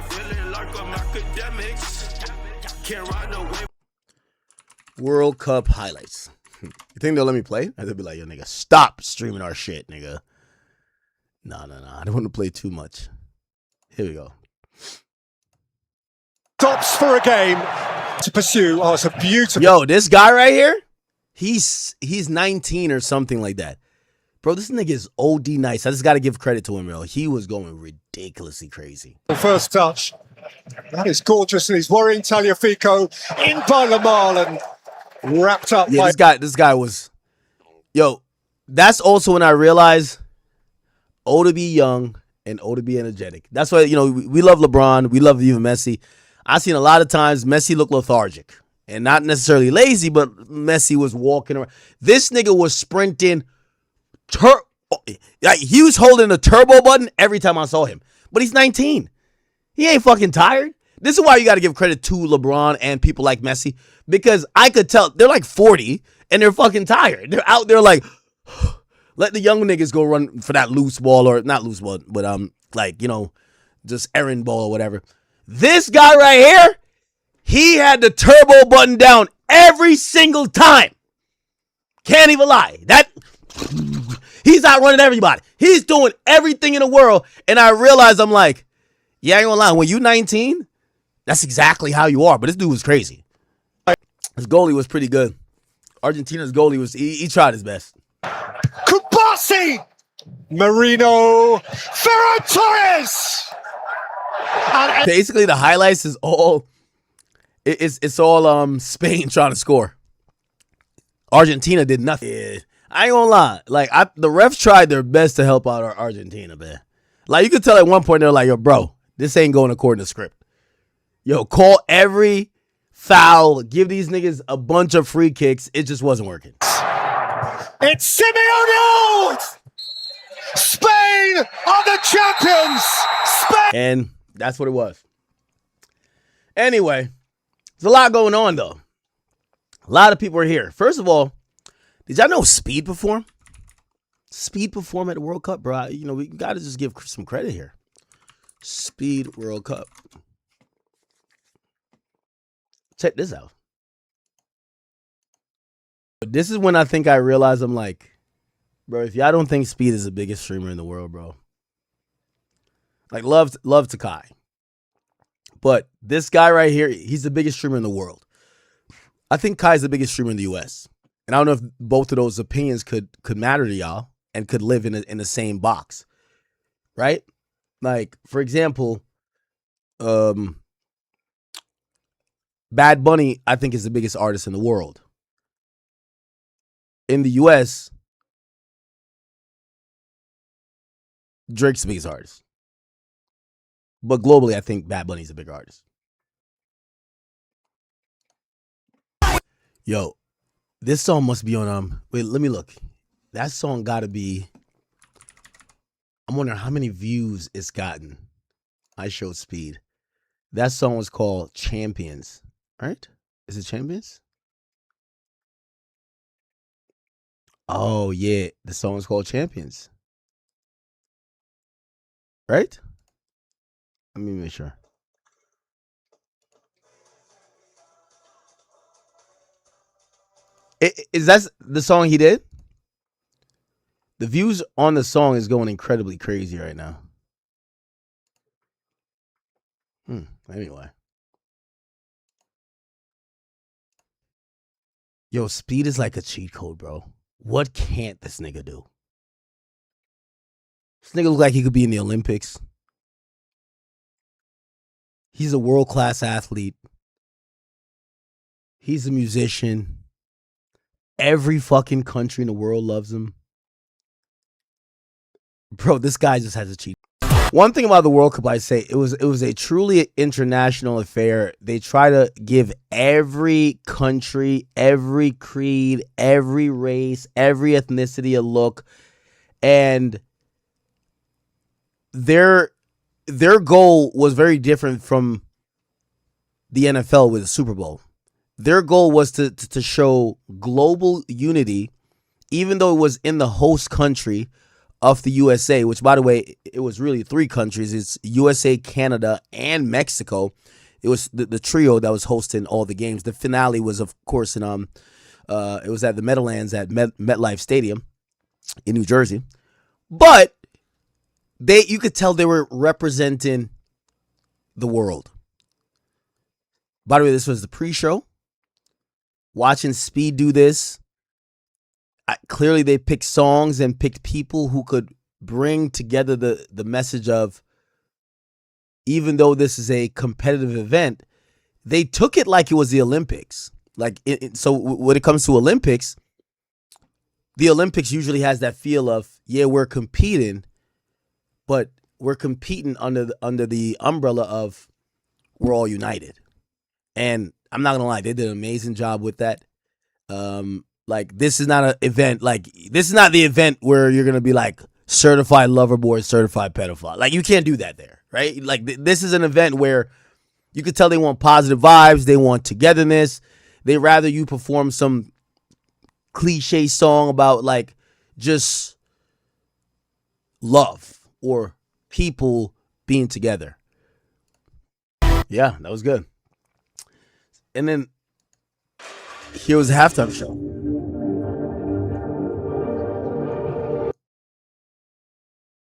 feeling like I'm Akademiks. Can't ride no wave. World Cup highlights. You think they'll let me play? Or they'll be like, yo, nigga, stop streaming our shit, nigga. No. I don't want to play too much. Here we go. Stops for a game to pursue. Oh, it's a beautiful. Yo, this guy right here, he's 19 or something like that. Bro, this nigga is OD nice. I just got to give credit to him, bro. He was going ridiculously crazy. First touch. That is gorgeous, and he's worrying Tagliafico in by Lamal and wrapped up. Yeah, this guy was. Yo, that's also when I realized O to be young and O to be energetic. That's why, you know, we love LeBron. We love even Messi. I've seen a lot of times Messi look lethargic and not necessarily lazy, but Messi was walking around. This nigga was sprinting. He was holding the turbo button every time I saw him. But he's 19. He ain't fucking tired. This is why you got to give credit to LeBron and people like Messi, because I could tell they're like 40 and they're fucking tired. They're out there like, let the young niggas go run for that loose ball, or not loose ball, but like, you know, just errand ball or whatever. This guy right here, he had the turbo button down every single time. Can't even lie. He's outrunning everybody. He's doing everything in the world. And I realized, I'm like, yeah, I ain't gonna lie. When you 19, that's exactly how you are. But this dude was crazy. His goalie was pretty good. Argentina's goalie was, he tried his best. Kubasi! Marino! Ferran Torres! And basically, the highlights is all, it's all Spain trying to score. Argentina did nothing. Yeah. I ain't gonna lie. Like, the refs tried their best to help out Argentina, man. Like, you could tell at one point they're like, yo, bro, this ain't going according to script. Yo, call every foul, give these niggas a bunch of free kicks. It just wasn't working. it's Simeone! Spain are the champions! Spain! And that's what it was. Anyway, there's a lot going on, though. A lot of people are here. First of all, did y'all know Speed performed? Speed performed at the World Cup, bro. You know, we got to just give some credit here. Speed World Cup. Check this out. This is when I think I realized, I'm like, bro, if y'all don't think Speed is the biggest streamer in the world, bro. Like, love to Kai. But this guy right here, he's the biggest streamer in the world. I think Kai's the biggest streamer in the US. And I don't know if both of those opinions could matter to y'all and could live in the same box. Right? Like, for example, Bad Bunny, I think, is the biggest artist in the world. In the US, Drake's the biggest artist. But globally, I think Bad Bunny's a big artist. Yo, this song must be on, wait, let me look. That song gotta be, I'm wondering how many views it's gotten. I showed Speed. That song was called Champions, right? Is it Champions? Oh, yeah. The song is called Champions. Right? Let me make sure. Is that the song he did? The views on the song is going incredibly crazy right now. Anyway. Yo, Speed is like a cheat code, bro. What can't this nigga do? This nigga look like he could be in the Olympics. He's a world-class athlete. He's a musician. Every fucking country in the world loves him. Bro, this guy just has a cheat. One thing about the World Cup, I say, it was a truly international affair. They try to give every country, every creed, every race, every ethnicity a look. And their goal was very different from the NFL with the Super Bowl. Their goal was to show global unity, even though it was in the host country of the USA, which, by the way, it was really 3 countries. It's USA, Canada, and Mexico. It was the trio that was hosting all the games. The finale was, of course, in it was at the Meadowlands at MetLife Stadium in New Jersey. But you could tell they were representing the world. By the way, this was the pre-show. Watching Speed do this, clearly they picked songs and picked people who could bring together the message of, even though this is a competitive event, they took it like it was the Olympics. So when it comes to Olympics, the Olympics usually has that feel of, yeah, we're competing, but we're competing under the umbrella of we're all united. And I'm not gonna lie, they did an amazing job with that. This is not an event. This is not the event where you're gonna be like certified lover boy, certified pedophile. You can't do that there, right? This is an event where you could tell they want positive vibes, they want togetherness. They rather you perform some cliche song about just love or people being together. Yeah, that was good. And then here was a halftime show.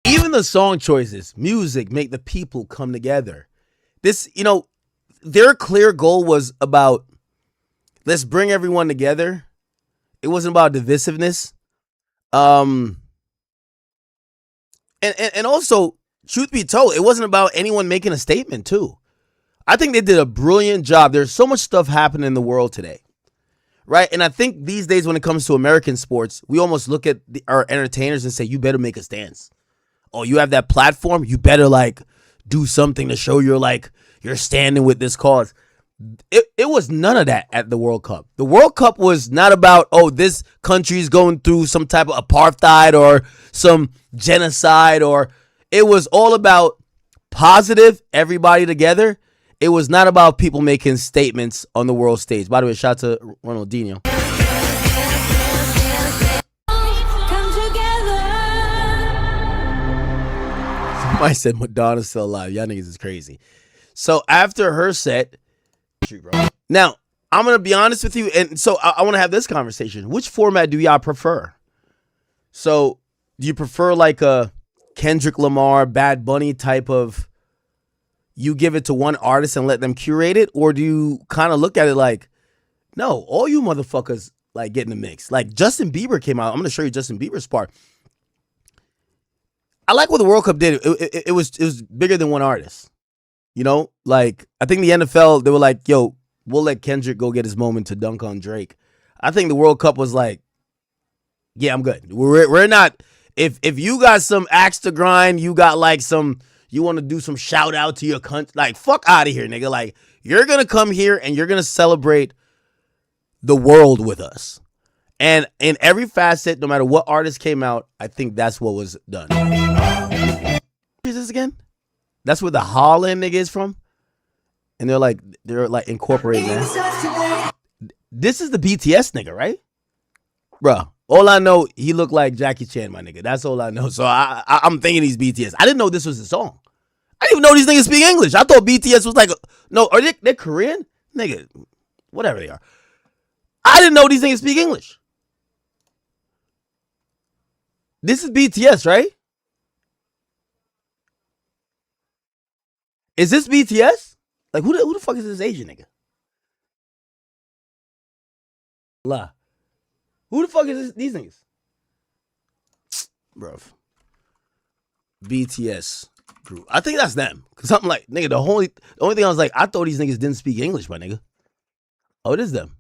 Even the song choices, music, make the people come together. This, their clear goal was about, let's bring everyone together. It wasn't about divisiveness. And also, truth be told, it wasn't about anyone making a statement too. I think they did a brilliant job. There's so much stuff happening in the world today, right? And I think these days when it comes to American sports, we almost look at our entertainers and say, you better make a stance. Oh, you have that platform? You better do something to show you're standing with this cause. It was none of that at the World Cup. The World Cup was not about, this country is going through some type of apartheid or some genocide, or it was all about positive, everybody together. It was not about people making statements on the world stage. By the way, shout out to Ronaldinho. Somebody said Madonna's still alive. Y'all niggas is crazy. So after her set, now I'm going to be honest with you. And so I want to have this conversation. Which format do y'all prefer? So do you prefer a Kendrick Lamar, Bad Bunny type of, you give it to one artist and let them curate it? Or do you kind of look at it no, all you motherfuckers get in the mix? Justin Bieber came out. I'm going to show you Justin Bieber's part. I like what the World Cup did. It was bigger than one artist. I think the NFL, they were like, yo, we'll let Kendrick go get his moment to dunk on Drake. I think the World Cup was yeah, I'm good. We're not, if you got some axe to grind, you got you want to do some shout out to your country, fuck out of here, nigga. You're going to come here and you're going to celebrate the world with us. And in every facet, no matter what artist came out, I think that's what was done. Is this again? That's where the Holland nigga is from. And they're incorporating that. This is the BTS nigga, right? Bruh, all I know, he looked like Jackie Chan, my nigga. That's all I know. So I'm thinking he's BTS. I didn't know this was a song. I didn't even know these niggas speak English. I thought BTS was no, are they Korean? Nigga, whatever they are. I didn't know these niggas speak English. This is BTS, right? Is this BTS? Who the fuck is this Asian nigga? La. Who the fuck is these niggas? Bruv. BTS group. I think that's them. Cause I'm nigga, the only thing I was I thought these niggas didn't speak English, my nigga. Oh, it is them.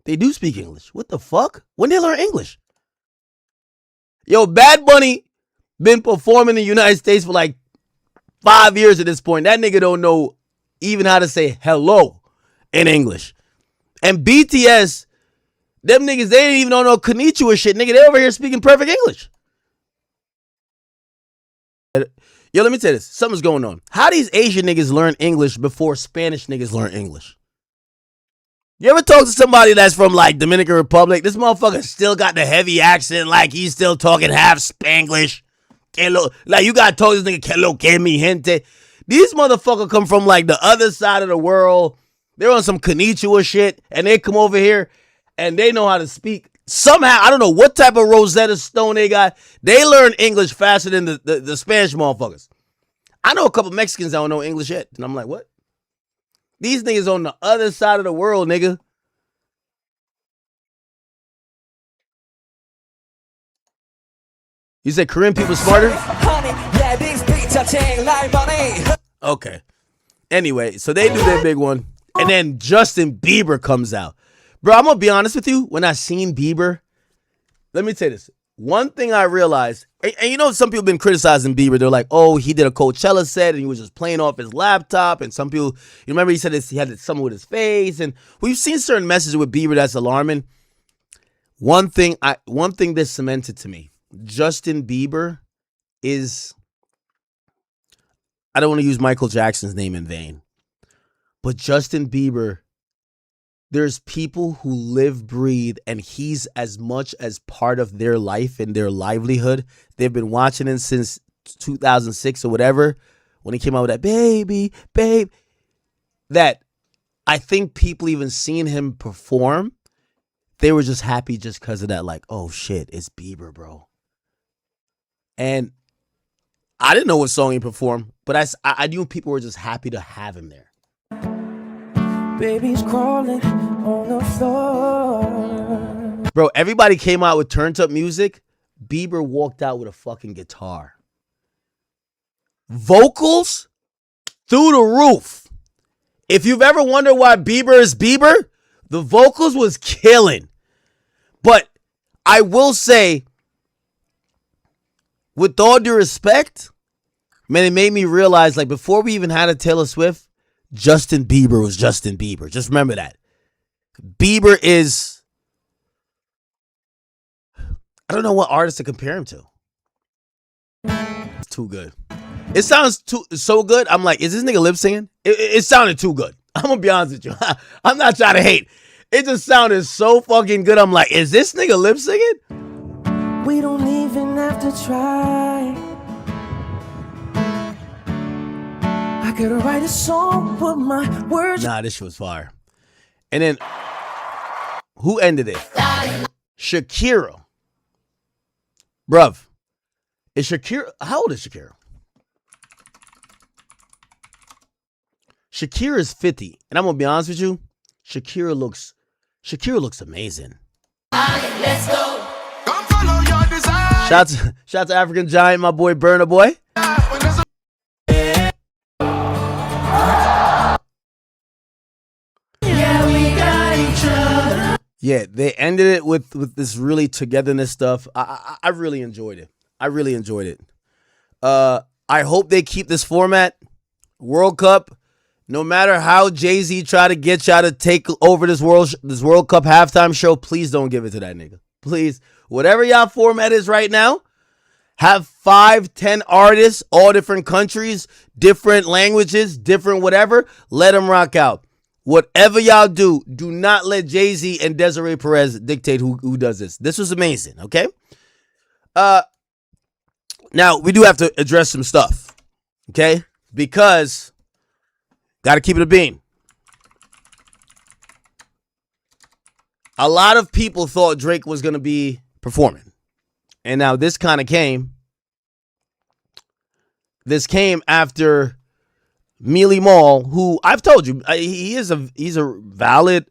They do speak English. What the fuck? When they learn English? Yo, Bad Bunny been performing in the United States for 5 years at this point. That nigga don't know even how to say hello in English. And BTS, them niggas, they didn't even know konnichiwa shit. Nigga, they over here speaking perfect English. Yo, let me tell you this. Something's going on. How these Asian niggas learn English before Spanish niggas learn English? You ever talk to somebody that's from like Dominican Republic? This motherfucker still got the heavy accent, like he's still talking half Spanglish. Like you gotta talk to this nigga, que lo que mi gente. These motherfuckers come from like the other side of the world. They're on some Konnichiwa shit, and they come over here and they know how to speak. Somehow, I don't know what type of Rosetta Stone they got. They learn English faster than the Spanish motherfuckers. I know a couple Mexicans that don't know English yet. And I'm like, what? These niggas on the other side of the world, nigga. You said Korean people smarter? Okay. Anyway, so they do their big one. And then Justin Bieber comes out. Bro, I'm going to be honest with you. When I seen Bieber, let me say this. One thing I realized, and you know, some people have been criticizing Bieber. They're like, oh, he did a Coachella set and he was just playing off his laptop. And some people, you remember he said this, he had something with his face. And we've seen certain messages with Bieber that's alarming. One thing this cemented to me, Justin Bieber is, I don't want to use Michael Jackson's name in vain, but Justin Bieber, there's people who live, breathe, and he's as much as part of their life and their livelihood. They've been watching him since 2006 or whatever, when he came out with that baby, babe, that I think people even seen him perform, they were just happy just because of that, like, oh shit, it's Bieber, bro. And I didn't know what song he performed, but I knew people were just happy to have him there. Baby's crawling on the floor. Bro, everybody came out with turned up music. Bieber walked out with a fucking guitar. Vocals through the roof. If you've ever wondered why Bieber is Bieber, the vocals was killing. But I will say, with all due respect, man, it made me realize, like, before we even had a Taylor Swift, Justin Bieber was Justin Bieber. Just remember that. Bieber is, I don't know what artist to compare him to. It's too good. It sounds so good. I'm like, is this nigga lip singing? It sounded too good. I'm gonna be honest with you. I'm not trying to hate. It just sounded so fucking good. I'm like, is this nigga lip singing? We don't even have to try. I could write a song with my words. Nah, this shit was fire. And then, who ended it? Shakira. Bruv. Is Shakira, how old is Shakira? Shakira is 50. And I'm going to be honest with you. Shakira looks amazing. Let's go. Come follow your desire. Shout to African Giant, my boy Burna Boy. Yeah, they ended it with this really togetherness stuff. I really enjoyed it. I hope they keep this format. World Cup, no matter how Jay-Z try to get y'all to take over this World Cup halftime show, please don't give it to that nigga. Please, whatever y'all format is right now, have 5-10 artists, all different countries, different languages, different whatever. Let them rock out. Whatever y'all do, do not let Jay-Z and Desiree Perez dictate who does this. This was amazing, okay? Now, we do have to address some stuff, okay? Because, got to keep it a bean. A lot of people thought Drake was going to be performing. And now this kind of came. This came after Mealy Mall, who I've told you, he's a valid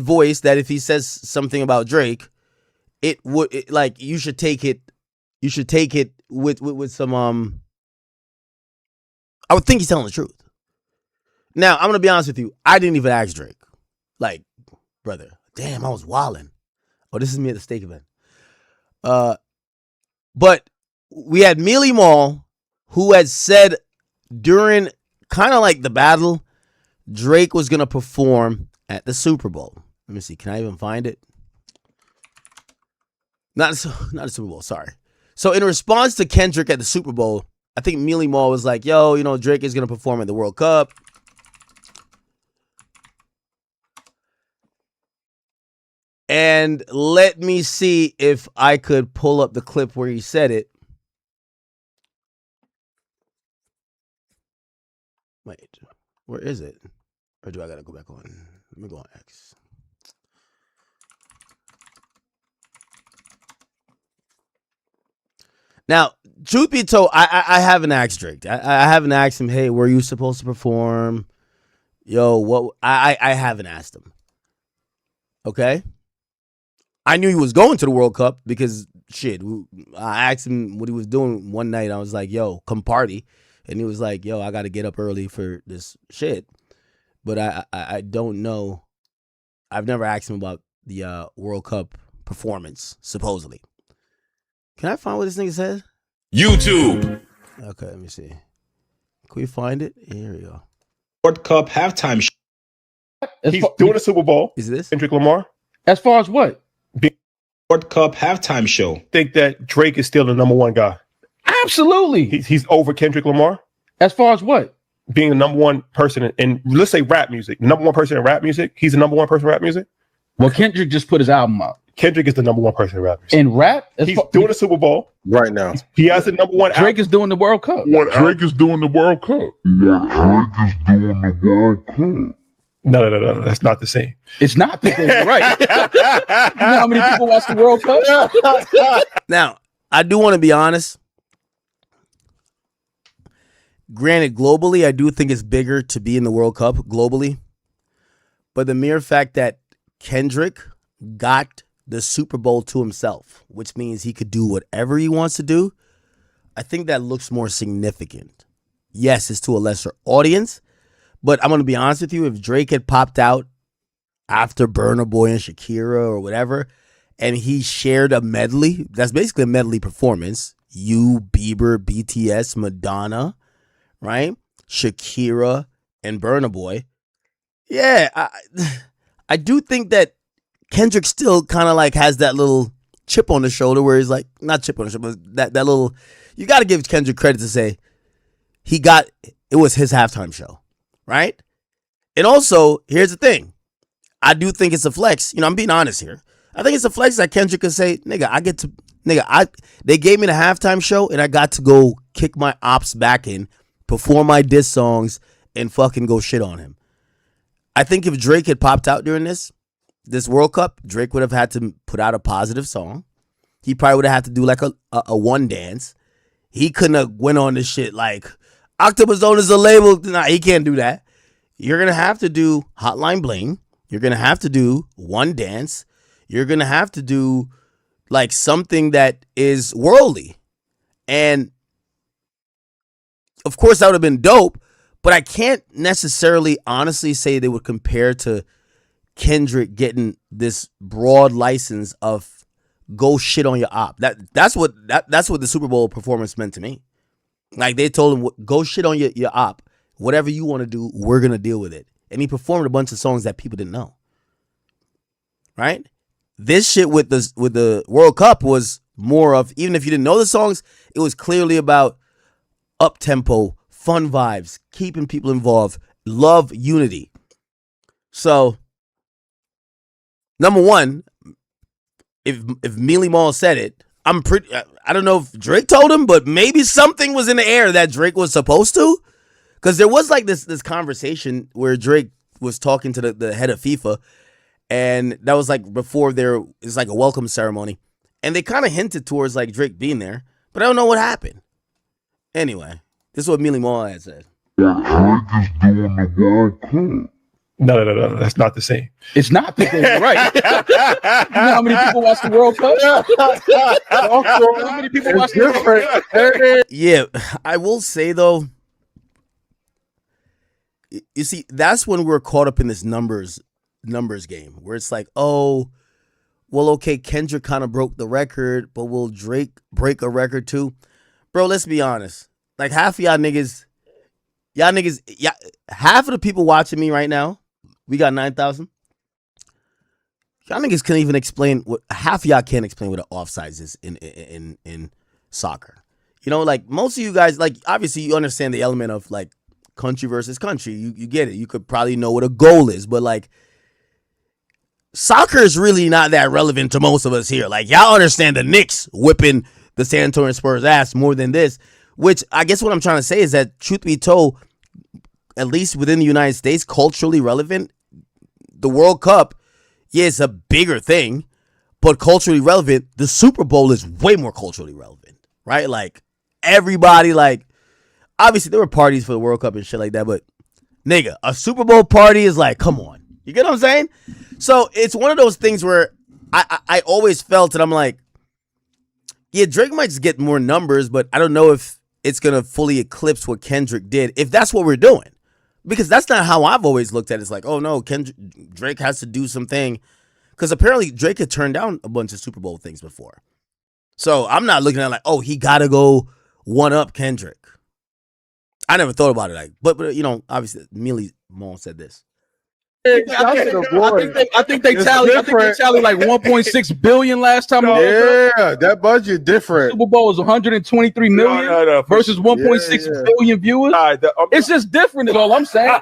voice that if he says something about Drake, you should take it with some I would think he's telling the truth. Now, I'm gonna be honest with you, I didn't even ask Drake. Like, brother, damn, I was wilding. Oh, this is me at the steak event. But we had Mealy Mall, who had said during kind of like the battle, Drake was going to perform at the Super Bowl. Let me see. Can I even find it? Not a Super Bowl, sorry. So in response to Kendrick at the Super Bowl, I think Mealy Mall was like, yo, Drake is going to perform at the World Cup. And let me see if I could pull up the clip where he said it. Wait, where is it? Or do I gotta go back on? Let me go on X. Now, truth be told, I haven't asked Drake. I haven't asked him, hey, were you supposed to perform? Yo, what? I haven't asked him. Okay? I knew he was going to the World Cup because, shit, I asked him what he was doing one night. I was like, yo, come party. And he was like, yo, I got to get up early for this shit. But I don't know. I've never asked him about the World Cup performance, supposedly. Can I find what this nigga says? YouTube. Okay, let me see. Can we find it? Here we go. World Cup halftime show. He's doing the Super Bowl. Is this Kendrick Lamar? As far as what? World Cup halftime show. Think that Drake is still the number one guy. Absolutely. He's over Kendrick Lamar? As far as what? Being the number one person in, let's say, rap music. Number one person in rap music. He's the number one person in rap music? Well, Kendrick just put his album out. Kendrick is the number one person in rap music. In rap? He's doing the Super Bowl right now. He has the number one. Drake is doing the World Cup. Drake is doing the World Cup. No. That's not the same. It's not the same, right? You know how many people watch the World Cup? Now, I do want to be honest. Granted, globally, I do think it's bigger to be in the World Cup globally. But the mere fact that Kendrick got the Super Bowl to himself, which means he could do whatever he wants to do, I think that looks more significant. Yes, it's to a lesser audience, but I'm going to be honest with you. If Drake had popped out after Burna Boy and Shakira or whatever, and he shared a medley, that's basically a medley performance. You, Bieber, BTS, Madonna, right? Shakira and Burna Boy. Yeah, I do think that Kendrick still kind of like has that little chip on the shoulder where he's like, not chip on the shoulder, but that little, you got to give Kendrick credit to say it was his halftime show, right? And also, here's the thing. I do think it's a flex. You know, I'm being honest here. I think it's a flex that Kendrick could say, they gave me the halftime show and I got to go kick my Opps back in, perform my diss songs, and fucking go shit on him. I think if Drake had popped out during this World Cup, Drake would have had to put out a positive song. He probably would have had to do like a one dance. He couldn't have went on this shit like Octopus Zone is a label. Nah, he can't do that. You're going to have to do Hotline Bling. You're going to have to do one dance. You're going to have to do like something that is worldly. And of course that would have been dope, but I can't necessarily honestly say they would compare to Kendrick getting this broad license of go shit on your op. That's what the Super Bowl performance meant to me. Like they told him, go shit on your op. Whatever you want to do, we're gonna deal with it. And he performed a bunch of songs that people didn't know. Right? This shit with the World Cup was more of, even if you didn't know the songs, it was clearly about up tempo, fun vibes, keeping people involved, love, unity. So number one, if Mealy Mall said it, I don't know if Drake told him, but maybe something was in the air that Drake was supposed to. Because there was like this conversation where Drake was talking to the head of FIFA, and that was like before it's like a welcome ceremony. And they kind of hinted towards like Drake being there, but I don't know what happened. Anyway, this is what Mealy Mall had said. No. That's not the same. It's not the same, right? You know how many people watch the World Cup? How many people watch the World Cup? Yeah, I will say though, you see, that's when we're caught up in this numbers game where it's like, oh, well, okay, Kendrick kind of broke the record, but will Drake break a record too? Bro, let's be honest. Like half of y'all niggas, half of the people watching me right now, we got 9,000. Y'all niggas can't even explain half of y'all can't explain what an offsides is in soccer. You know, like most of you guys, like obviously you understand the element of like country versus country. You get it. You could probably know what a goal is, but like soccer is really not that relevant to most of us here. Like, y'all understand the Knicks whipping the San Antonio Spurs ass more than this, which I guess what I'm trying to say is that, truth be told, at least within the United States, culturally relevant, the World Cup, yeah, it's a bigger thing, but culturally relevant, the Super Bowl is way more culturally relevant, right? Like, everybody, like, obviously there were parties for the World Cup and shit like that, but nigga, a Super Bowl party is like, come on. You get what I'm saying? So it's one of those things where I always felt that I'm like, yeah, Drake might just get more numbers, but I don't know if it's going to fully eclipse what Kendrick did, if that's what we're doing. Because that's not how I've always looked at it. It's like, oh no, Drake has to do something. Because apparently Drake had turned down a bunch of Super Bowl things before. So I'm not looking at it like, oh, he got to go one up Kendrick. I never thought about it like, but you know, obviously, Millie Moon said this. I think they tallied like 1.6 billion last time. Yeah, that budget different. Super Bowl was 123 million versus 1.6 billion viewers. It's just different. Is all I'm saying.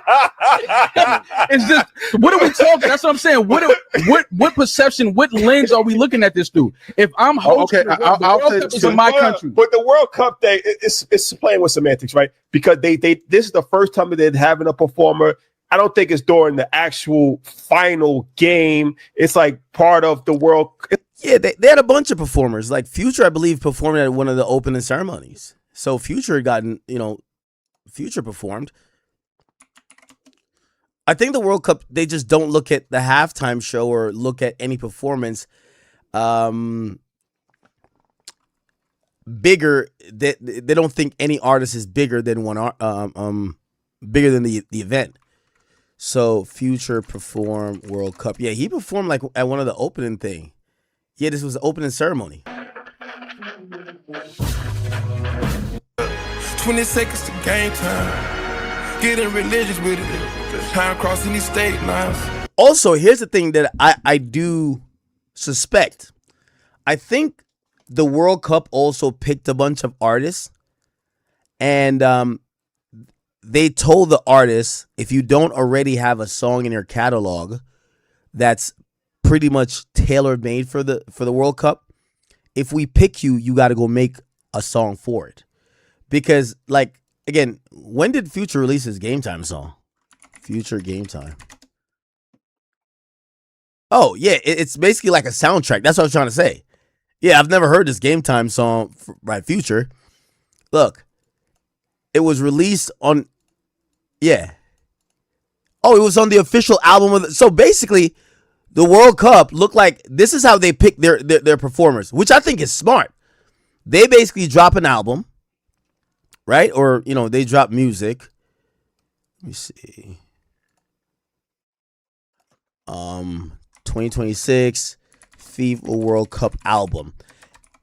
It's just, what are we talking? That's what I'm saying. What perception? What lens are we looking at this through? If I'm hosting, the World Cup is in my country. But the World Cup thing, it's playing with semantics, right? Because they this is the first time that they're having a performer. I don't think it's during the actual final game. It's like part of the world. Yeah, they had a bunch of performers. Like Future, I believe, performed at one of the opening ceremonies. So Future had gotten, Future performed. I think the World Cup, they just don't look at the halftime show or look at any performance bigger. They don't think any artist is bigger than bigger than the event. So Future performed World Cup. Yeah, he performed like at one of the opening thing. Yeah, this was the opening ceremony. 20 seconds to game time. Getting religious with it. Time crossing these state lines. Also, here's the thing that I do suspect. I think the World Cup also picked a bunch of artists, and they told the artists, if you don't already have a song in your catalog that's pretty much tailor-made for the World Cup, if we pick you, you got to go make a song for it. Because, like, again, when did Future release his Game Time song? Future Game Time. Oh, yeah, it's basically like a soundtrack. That's what I was trying to say. Yeah, I've never heard this Game Time song by Future. Look, it was released on... Yeah. Oh, it was on the official album of so basically, the World Cup looked like this is how they pick their performers, which I think is smart. They basically drop an album, right? Or, they drop music. Let me see. 2026 FIFA World Cup album.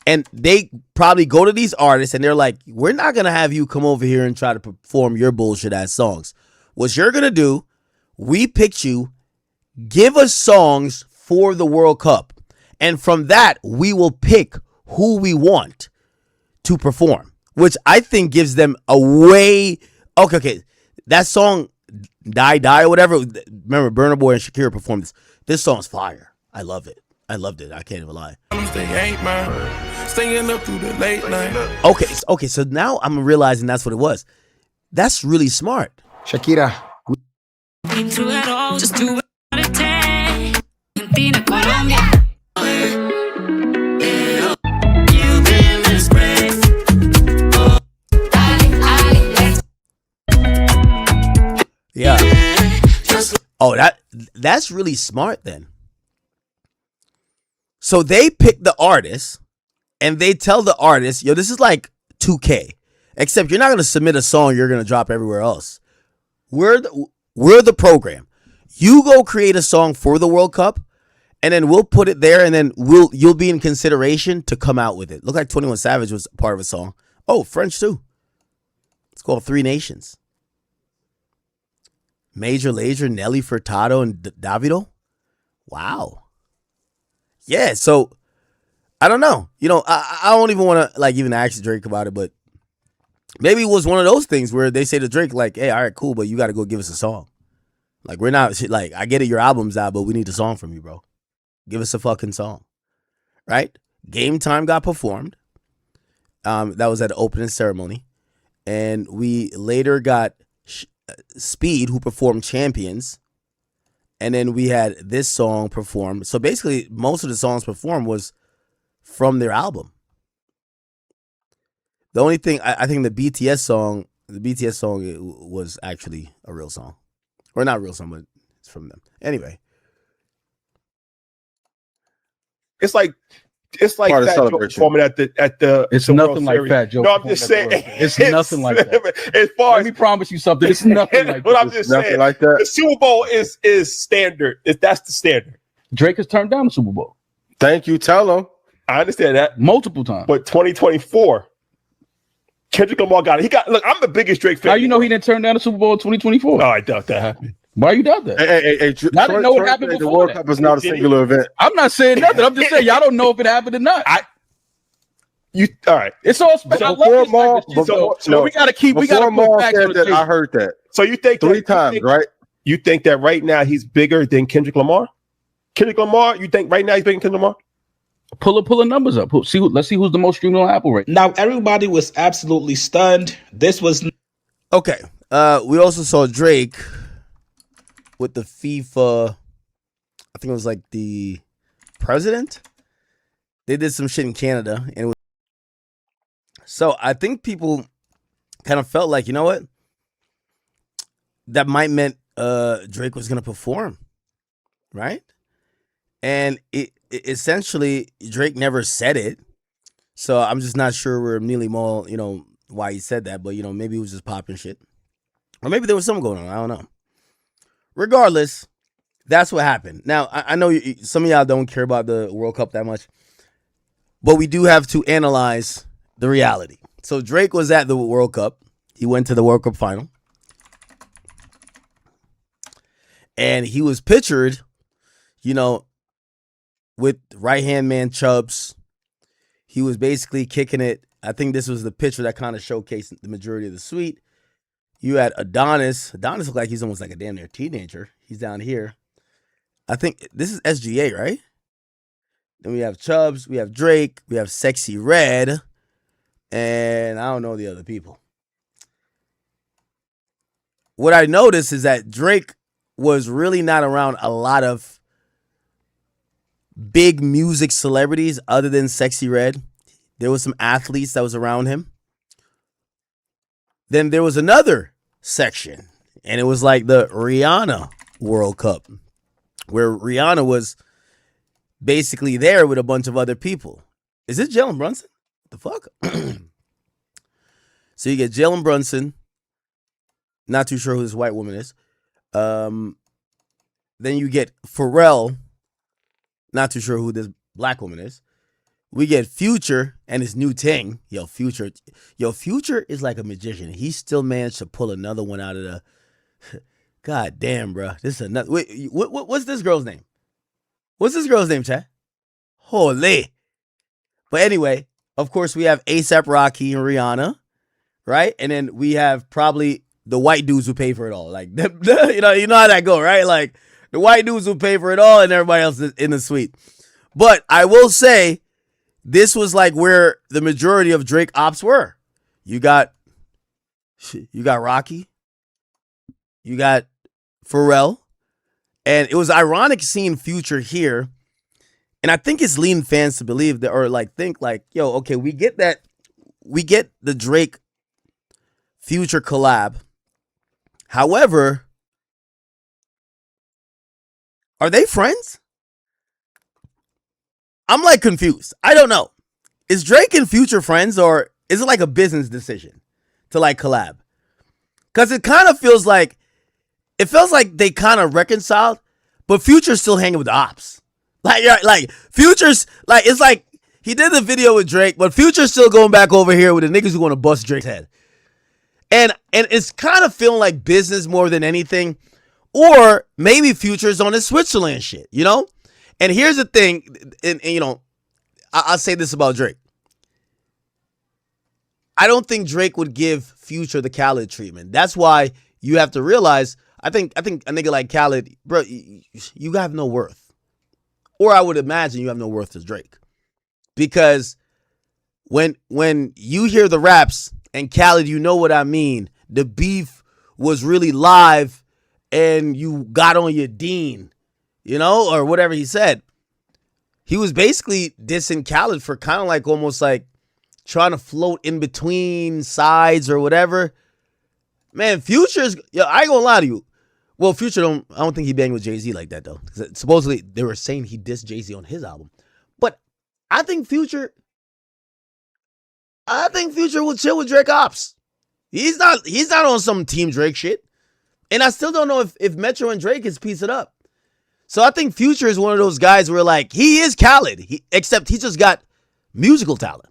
And they probably go to these artists and they're like, we're not going to have you come over here and try to perform your bullshit ass songs. What you're going to do, we picked you, give us songs for the World Cup. And from that, we will pick who we want to perform, which I think gives them a way. Okay. That song, Die or whatever. Remember, Burna Boy and Shakira performed this. This song's fire. I love it. I loved it. I can't even lie. Staying up through the late night. Okay. So now I'm realizing that's what it was. That's really smart. Shakira. Just do what it takes. Argentina, Colombia. You've been disgraced. Yeah. Oh, that's really smart then. So they pick the artist and they tell the artist, yo, this is like 2K, except you're not going to submit a song you're going to drop everywhere else. We're the program. You go create a song for the World Cup and then we'll put it there and then you'll be in consideration to come out with it. Look like 21 Savage was part of a song. Oh, French too. It's called 3 Nations. Major Lazer, Nelly Furtado, and Davido. Wow. Yeah, so I don't know. I don't even want to even ask Drake about it, but maybe it was one of those things where they say to Drake, like, hey, all right, cool, but you got to go give us a song. Like, we're not, like, I get it, your album's out, but we need a song from you, bro. Give us a fucking song, right? Game Time got performed. That was at the opening ceremony. And we later got Speed, who performed Champions. And then we had this song performed. So basically, most of the songs performed was from their album. The only thing, I think the BTS song was actually a real song. Or not a real song, but it's from them. Anyway. It's like Fat Joe performing at the. It's the nothing World like Series. Fat Joe. No, I'm just saying. It's nothing like that. As far Let me promise you something. It's nothing like what that. I'm just Nothing saying. like that. The Super Bowl is standard. That's the standard. Drake has turned down the Super Bowl Thank you. Tell him. I understand that, multiple times. but 2024, Kendrick Lamar got it. He got. Look, I'm the biggest Drake fan. How you know he didn't turn down the Super Bowl in 2024? Oh, I doubt that happened. Why you doubt that? Hey, I didn't know what happened The before World that. Cup is not a singular event. I'm not saying nothing. I'm just saying y'all don't know if it happened or not. All right. It's all special. I love Before this Maul, type of shit, before, so no, we gotta keep. We before gotta Maul put facts on said the that, table. I heard that. So you think Three times, right? You think that right now he's bigger than Kendrick Lamar? Kendrick Lamar, you think right now he's bigger than Kendrick Lamar? Pull the numbers up. Let's see who's the most streamed on Apple right now. Now, everybody was absolutely stunned. This was Okay. We also saw Drake with the FIFA. I think it was like the president. They did some shit in Canada, and it was. So I think people kind of felt like, you know what? That might meant Drake was gonna perform, right? And it essentially Drake never said it, so I'm just not sure where Neely Mall, why he said that, but maybe he was just popping shit, or maybe there was something going on. I don't know. Regardless, that's what happened. Now I know some of y'all don't care about the World Cup that much, but we do have to analyze the reality. So Drake was at the World Cup. He went to the World Cup final, and he was pictured, with right-hand man Chubbs. He was basically kicking it. I think this was the picture that kind of showcased the majority of the suite. You had Adonis. Adonis looked like he's almost like a damn near teenager. He's down here. I think this is SGA, right? Then we have Chubbs. We have Drake. We have Sexy Red. And I don't know the other people. What I noticed is that Drake was really not around a lot of big music celebrities other than Sexy Red. There was some athletes that was around him. Then there was another section, and it was like the Rihanna World Cup, where Rihanna was basically there with a bunch of other people. Is it Jalen Brunson? What the fuck? So you get Jalen Brunson. Not too sure who this white woman is. Then you get Pharrell. Not too sure who this black woman is. We get Future and his new ting. Future is like a magician. He still managed to pull another one out of the. God damn, bro. This is another. Wait, what's this girl's name? What's this girl's name, Chad? Holy. But anyway, of course, we have A$AP Rocky and Rihanna, right? And then we have probably the white dudes who pay for it all. Like, you know how that go, right? Like, the white dudes who pay for it all and everybody else is in the suite. But I will say, this was like where the majority of Drake ops were. You got Rocky. You got Pharrell. And it was ironic seeing Future here. And I think it's leading fans to believe that, or like think like, yo, okay, we get that. We get the Drake Future collab. However, are they friends? I'm like confused. I don't know. Is Drake and Future friends, or is it like a business decision to like collab? Because it kind of feels like they kind of reconciled, but Future's still hanging with the ops. Like Future's like, it's like he did the video with Drake, but Future's still going back over here with the niggas who want to bust Drake's head. And it's kind of feeling like business more than anything. Or maybe Future's on his Switzerland shit, And here's the thing, and I'll say this about Drake. I don't think Drake would give Future the Khaled treatment. That's why you have to realize, I think a nigga like Khaled, bro, you have no worth. Or I would imagine you have no worth as Drake. Because when you hear the raps, and Khaled, you know what I mean, the beef was really live and you got on your Dean, you know, or whatever he said. He was basically dissing Khaled for kind of like almost like trying to float in between sides or whatever. Man, Future's, I ain't gonna lie to you. Well, Future I don't think he banged with Jay-Z like that though. Supposedly they were saying he dissed Jay-Z on his album. But I think Future will chill with Drake Opps. He's not on some Team Drake shit. And I still don't know if Metro and Drake is piecing up. So I think Future is one of those guys where like he is Khaled, except he just got musical talent.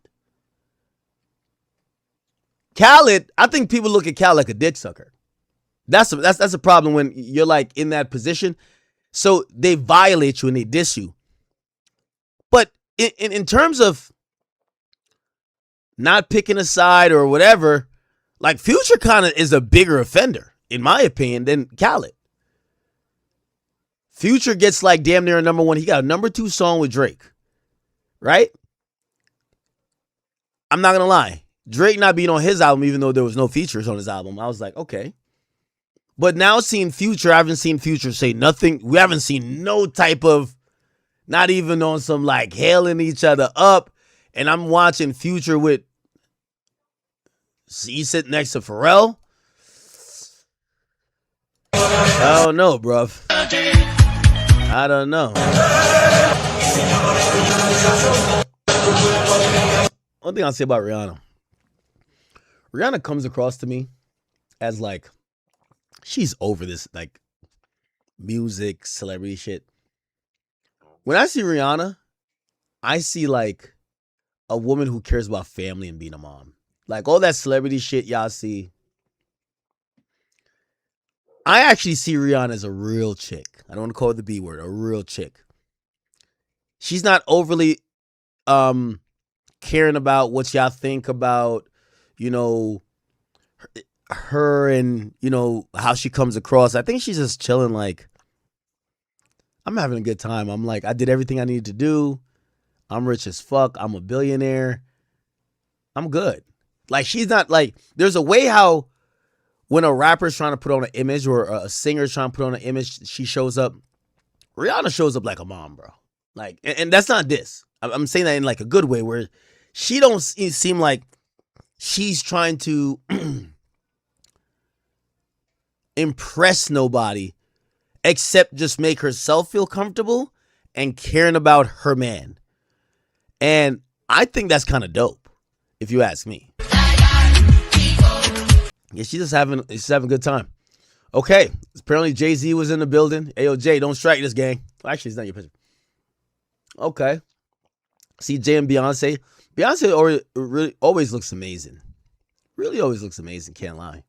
Khaled, I think people look at Khaled like a dick sucker. That's a problem when you're like in that position. So they violate you and they diss you. But in terms of not picking a side or whatever, like Future kind of is a bigger offender, in my opinion, than Khaled. Future gets like damn near a number one. He got a number 2 song with Drake, right? I'm not gonna lie. Drake not being on his album, even though there was no features on his album, I was like, okay. But now seeing Future, I haven't seen Future say nothing. We haven't seen no type of, not even on some like hailing each other up. And I'm watching Future with, he's sitting next to Pharrell. I don't know, bruv. I don't know. One thing I'll say about Rihanna. Rihanna comes across to me as like, she's over this like music, celebrity shit. When I see Rihanna, I see like a woman who cares about family and being a mom. Like all that celebrity shit y'all see. I actually see Rihanna as a real chick. I don't want to call it the B word, a real chick. She's not overly caring about what y'all think about, her and, how she comes across. I think she's just chilling like, I'm having a good time. I'm like, I did everything I needed to do. I'm rich as fuck. I'm a billionaire. I'm good. Like, she's not like, there's a way how when a rapper's trying to put on an image or a singer's trying to put on an image, she shows up. Rihanna shows up like a mom, bro. Like, and that's not this. I'm saying that in like a good way where she don't seem like she's trying to impress nobody except just make herself feel comfortable and caring about her man. And I think that's kind of dope, if you ask me. Yeah, she's having a good time. Okay, apparently Jay-Z was in the building. Hey, yo, Jay, don't strike this gang. Well, actually, it's not your picture. Okay. See Jay and Beyonce. Beyonce really always looks amazing. Really always looks amazing, can't lie.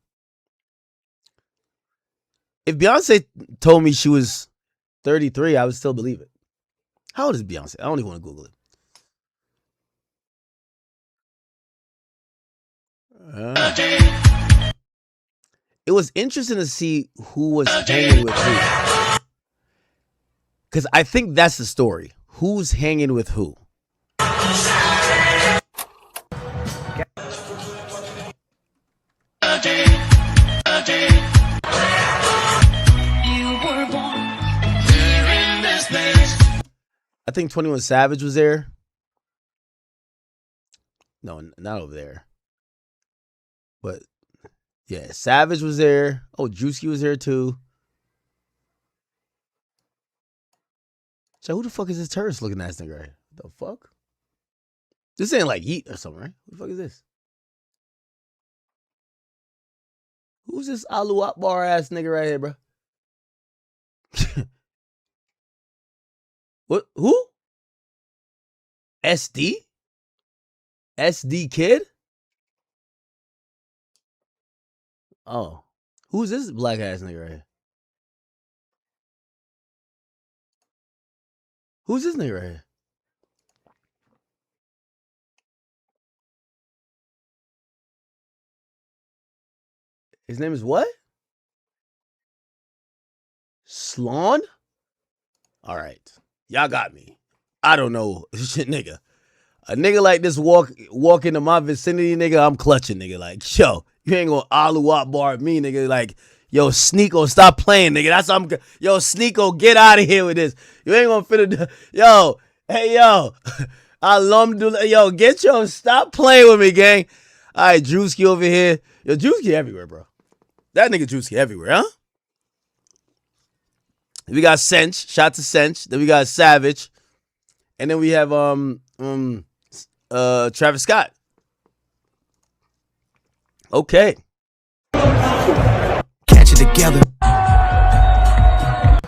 If Beyonce told me she was 33, I would still believe it. How old is Beyonce? I don't even want to Google it. It was interesting to see who was hanging with who. Because I think that's the story. Who's hanging with who? I think 21 Savage was there. No, not over there. But yeah, Savage was there. Oh, Juicy was there too. So who the fuck is this terrorist looking ass nigga right here? What the fuck? This ain't like Yeet or something, right? Who the fuck is this? Who's this Alu Akbar ass nigga right here, bro? What? Who? SD? SD Kid? Oh. Who's this black ass nigga right here? Who's this nigga right here? His name is what? Sloan? All right. y'all got me. I don't know, shit, nigga. A nigga like this walk into my vicinity, nigga, I'm clutching, nigga. Like, yo, you ain't gonna Alu bar me, nigga. Like, yo, Sneeko, stop playing, nigga. That's what yo, Sneeko, get out of here with this. You ain't gonna fit it. Yo, hey, yo. Yo, stop playing with me, gang. All right, Drewski over here. Yo, Drewski everywhere, bro. That nigga Drewski everywhere, huh? We got Sench. Shout to Sench. Then we got Savage. And then we have Travis Scott. Okay. Catch it together. I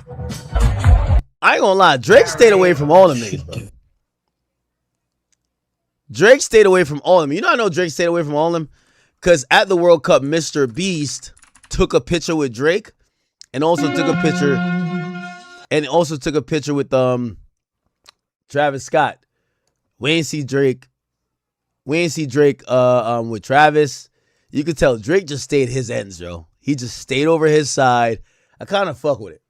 ain't gonna lie. Drake stayed away from all them niggas, bro. Drake stayed away from all of them. You know I know Drake stayed away from all of them? Because at the World Cup, Mr. Beast took a picture with Drake and also took a picture with Travis Scott. We ain't see Drake with Travis. You could tell Drake just stayed his ends, yo. He just stayed over his side. I kind of fuck with it.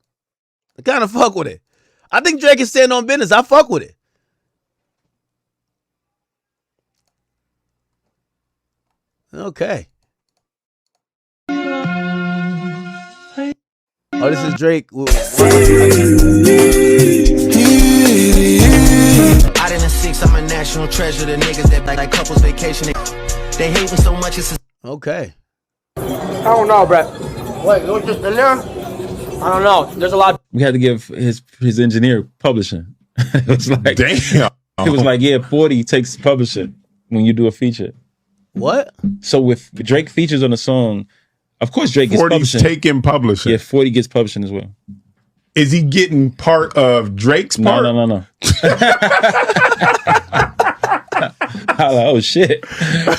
I think Drake is standing on business. I fuck with it. Okay. Oh, this is Drake. Out in the six, I'm a national treasure. The niggas that like couples vacation, they hate me so much. It's okay. I don't know, bro. Wait, it was just in there? I don't know. There's a lot. We had to give his engineer publishing. It was like, damn. It was like, yeah, 40 takes publishing when you do a feature. What? So with Drake features on a song, of course Drake gets 40's publishing. taking publishing. Yeah, 40 gets publishing as well. Is he getting part of Drake's part? No. Oh shit!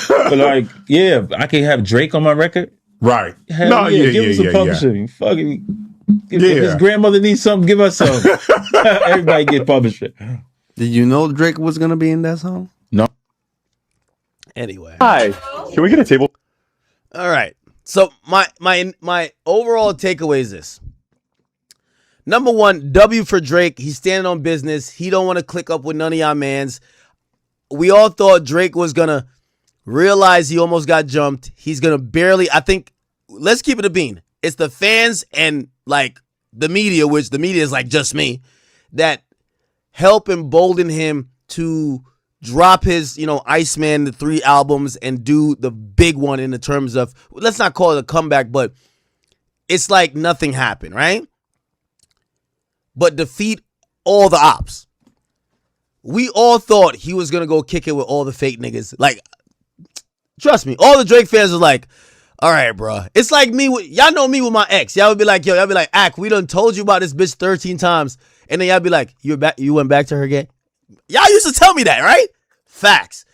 But like, yeah, I can have Drake on my record. Right? Hell give him some publishing. Fucking, if his grandmother needs something, give us some. Everybody get publishing. Did you know Drake was gonna be in that song? No. Anyway. Hi. Can we get a table? All right. So my overall takeaway is this. Number one, W for Drake. He's standing on business. He don't want to click up with none of y'all mans. We all thought Drake was going to realize he almost got jumped. He's going to barely, I think, let's keep it a bean. It's the fans and like the media, which the media is like just me, that help embolden him to drop his, Iceman, the 3 albums, and do the big one in the terms of, let's not call it a comeback, but it's like nothing happened, right? But defeat all the ops. We all thought he was going to go kick it with all the fake niggas. Like, trust me, all the Drake fans are like, all right, bro. It's like me, y'all know me with my ex. Y'all would be like, Ak, we done told you about this bitch 13 times. And then y'all be like, you went back to her again? Y'all used to tell me that, right? Facts.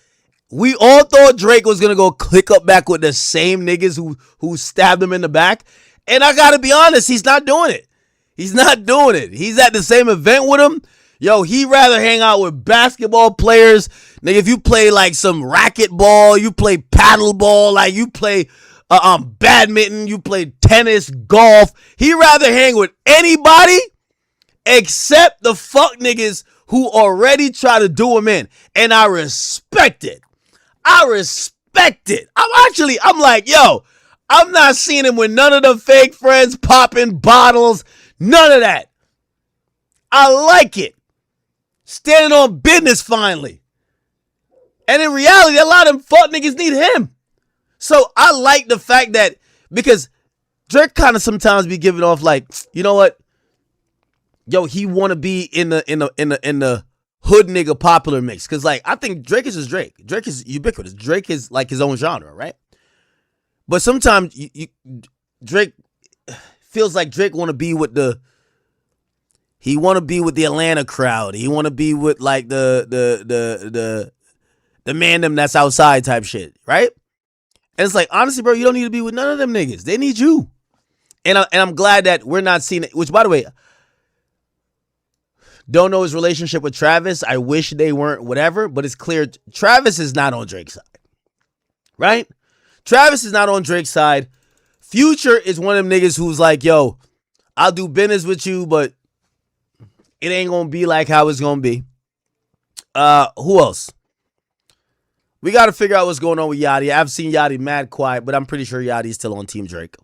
We all thought Drake was gonna go click up back with the same niggas who stabbed him in the back. And I gotta be honest, he's not doing it. He's not doing it. He's at the same event with him. Yo, he'd rather hang out with basketball players. Nigga, if you play like some racquetball, you play paddle ball, like you play badminton, you play tennis, golf. He'd rather hang with anybody except the fuck niggas who already try to do him in. And I respect it. I'm like, yo, I'm not seeing him with none of the fake friends popping bottles. None of that. I like it. Standing on business finally. And in reality, a lot of them fuck niggas need him. So I like the fact that, because Drake kind of sometimes be giving off like, you know what? Yo, he want to be in the hood nigga popular mix. Cause like, I think Drake is just Drake. Drake is ubiquitous. Drake is like his own genre, right? But sometimes Drake feels like Drake want to be with the Atlanta crowd. He want to be with like the mandem that's outside type shit, right? And it's like, honestly, bro, you don't need to be with none of them niggas. They need you. And I'm glad that we're not seeing it. Which, by the way, don't know his relationship with Travis. I wish they weren't whatever, but it's clear Travis is not on Drake's side, right? Travis is not on Drake's side. Future is one of them niggas who's like, yo, I'll do business with you, but it ain't gonna be like how it's gonna be. Who else? We got to figure out what's going on with Yachty. I've seen Yachty mad quiet, but I'm pretty sure Yachty's still on Team Drake.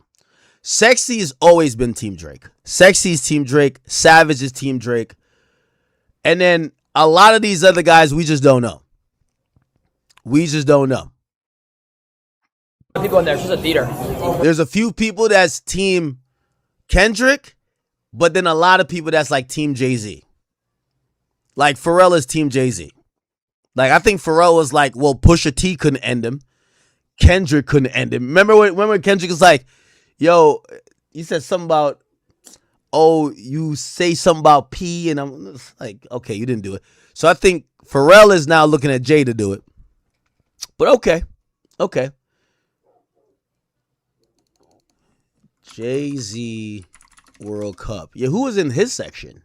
Sexy has always been Team Drake. Sexy's Team Drake. Savage is Team Drake. And then a lot of these other guys, we just don't know. We just don't know. People in there, it's just a theater. There's a few people that's Team Kendrick, but then a lot of people that's like Team Jay-Z. Like Pharrell is Team Jay-Z. Like I think Pharrell was like, well, Pusha T couldn't end him. Kendrick couldn't end him. Remember when Kendrick was like, yo, you said something about, oh, you say something about P, and I'm like, okay, you didn't do it. So I think Pharrell is now looking at Jay to do it. But okay. Jay-Z World Cup. Yeah, who was in his section?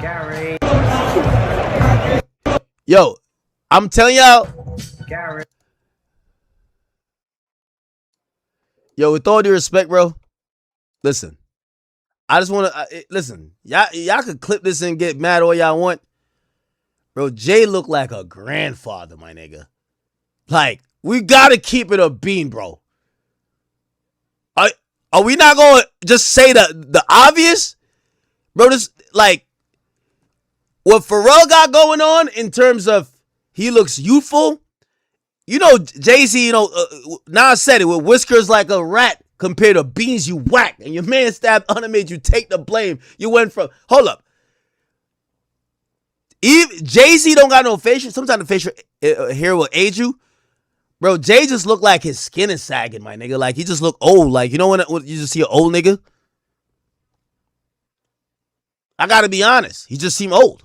Gary. Yo, I'm telling y'all. Gary. Yo, with all due respect, bro. Listen, I just want to listen. Y'all could clip this and get mad all y'all want, bro. Jay looked like a grandfather, my nigga. Like we gotta keep it a bean, bro. Are we not gonna just say the obvious, bro? This like. What Pharrell got going on in terms of he looks youthful, you know, Jay-Z, Nas said it, with whiskers like a rat compared to beans you whack, and your man stabbed under made you take the blame. You went from, hold up. Jay-Z don't got no facial. Sometimes the facial hair will age you. Bro, Jay just look like his skin is sagging, my nigga. Like, he just look old. Like, you know when you just see an old nigga? I gotta be honest. He just seem old.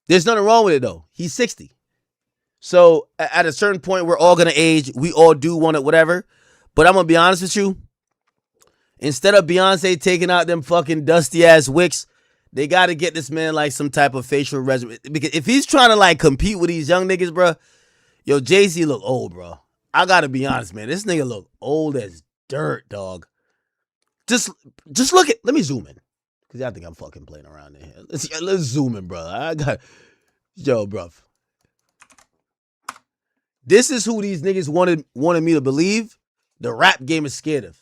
There's nothing wrong with it, though. He's 60. So, at a certain point, we're all going to age. We all do want it, whatever. But I'm going to be honest with you. Instead of Beyonce taking out them fucking dusty-ass wicks, they got to get this man, like, some type of facial regimen. Because if he's trying to, like, compete with these young niggas, bro, yo, Jay-Z look old, bro. I got to be honest, man. This nigga look old as dirt, dog. Just look at... Let me zoom in. Because I think I'm fucking playing around in here. Let's zoom in, bro. Yo, bro. This is who these niggas wanted me to believe the rap game is scared of.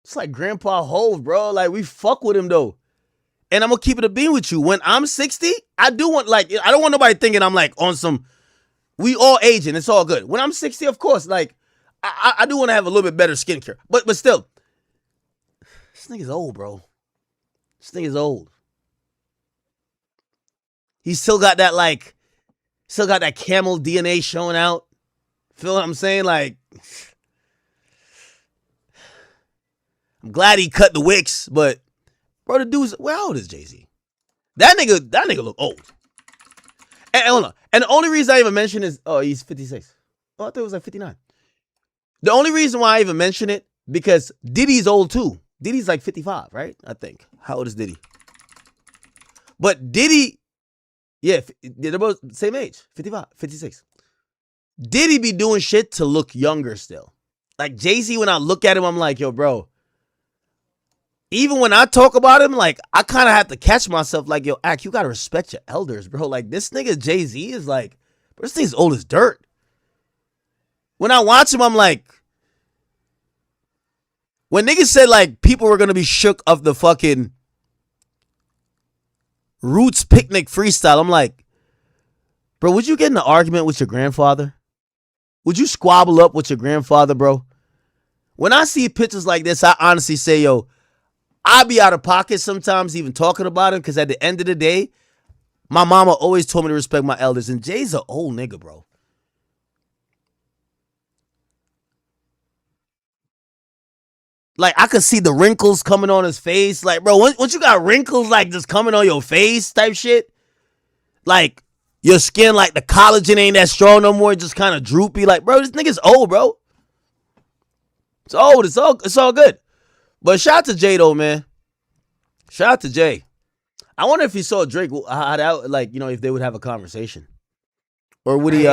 It's like Grandpa Hove, bro. Like, we fuck with him, though. And I'm going to keep it a bean with you. When I'm 60, I don't want nobody thinking I'm, like, on some... We all aging. It's all good. When I'm 60, of course, like... I do want to have a little bit better skincare. But still, this nigga's old, bro. This nigga's old. He's still got that, like, camel DNA showing out. Feel what I'm saying? Like, I'm glad he cut the wicks, but, bro, the dude's, how old is Jay-Z? That nigga look old. And hold on. And the only reason I even mention is, he's 56. Oh, I thought it was like 59. The only reason why I even mention it, because Diddy's old too. Diddy's like 55, right? I think. How old is Diddy? But Diddy, yeah, they're both same age, 55, 56. Diddy be doing shit to look younger still. Like Jay-Z, when I look at him, I'm like, yo, bro. Even when I talk about him, like, I kind of have to catch myself like, yo, Ak, you got to respect your elders, bro. Like, this nigga Jay-Z is like, bro, this thing's old as dirt. When I watch him, I'm like, when niggas said like people were gonna be shook of the fucking Roots picnic freestyle, I'm like, bro, would you get in an argument with your grandfather? Would you squabble up with your grandfather, bro? When I see pictures like this, I honestly say, yo, I be out of pocket sometimes even talking about him, because at the end of the day, my mama always told me to respect my elders, and Jay's an old nigga, bro. Like, I could see the wrinkles coming on his face. Like, bro, once you got wrinkles, like, just coming on your face type shit, like, your skin, like, the collagen ain't that strong no more, just kind of droopy. Like, bro, this nigga's old, bro. It's old. It's all good. But shout out to Jay, though, man. Shout out to Jay. I wonder if he saw Drake, like, if they would have a conversation. Or would he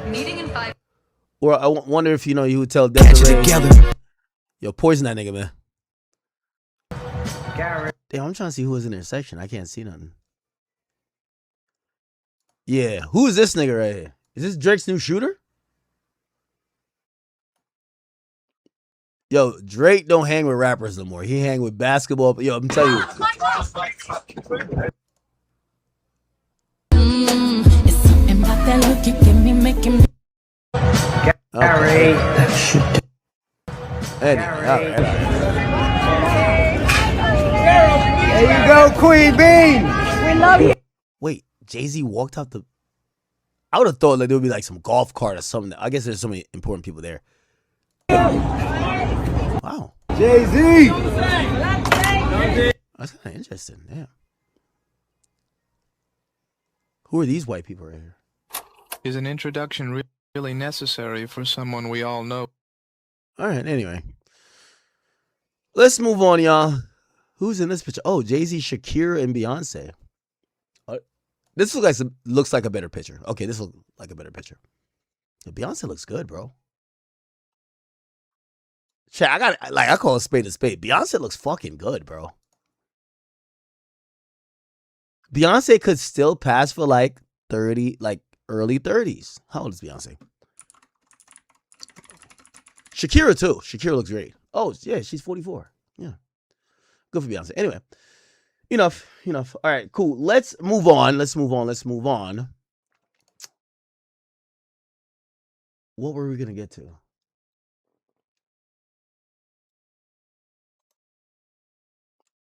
Meeting in 5. or I wonder if you would tell Desiree together. Yo, poison that nigga, man. Damn, I'm trying to see who was in their section. I can't see nothing. Yeah, who is this nigga right here? Is this Drake's new shooter? Yo, Drake don't hang with rappers no more. He hang with basketball. Yo, I'm telling you. It's something about that look you give me making me. Gary. There you go, Queen Bean. We love you. Wait, Jay-Z walked out the... I would have thought like there would be like some golf cart or something. I guess there's so many important people there. Wow. Jay-Z. That's kind of interesting. Yeah. Who are these white people right here? Is an introduction really necessary for someone we all know? All right, anyway. Let's move on, y'all. Who's in this picture? Oh, Jay-Z, Shakira, and Beyonce. This looks like a better picture. Okay, this looks like a better picture. Beyonce looks good, bro. Chat, I call a spade a spade. Beyonce looks fucking good, bro. Beyonce could still pass for like 30, like early 30s. How old is Beyonce? Shakira too. Shakira looks great. Oh, yeah, she's 44. Yeah. Good for Beyonce. Anyway, enough. All right, cool. Let's move on. What were we going to get to?